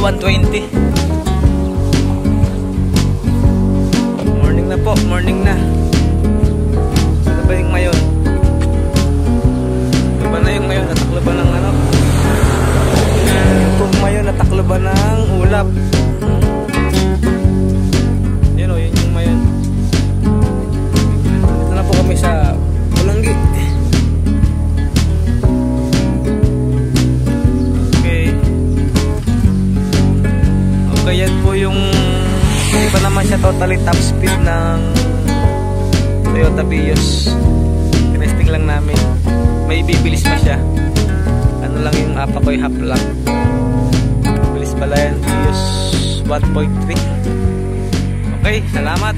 120. Morning na po, morning na. Ano ba yung ngayon? Iba na yung ngayon, nataklo ba ng ano? Kung ngayon, nataklo ba ng ulap? Yun o, yun yung ngayon. Dito na po kami sa Pulanggi. Okay, yan po yung hindi pa naman siya totally top speed ng Toyota Vios. Tinesting lang namin. May bibilis pa siya. Ano lang yung Apakoy half lang. Bilis pala yan, Vios 1.3. Okay, salamat.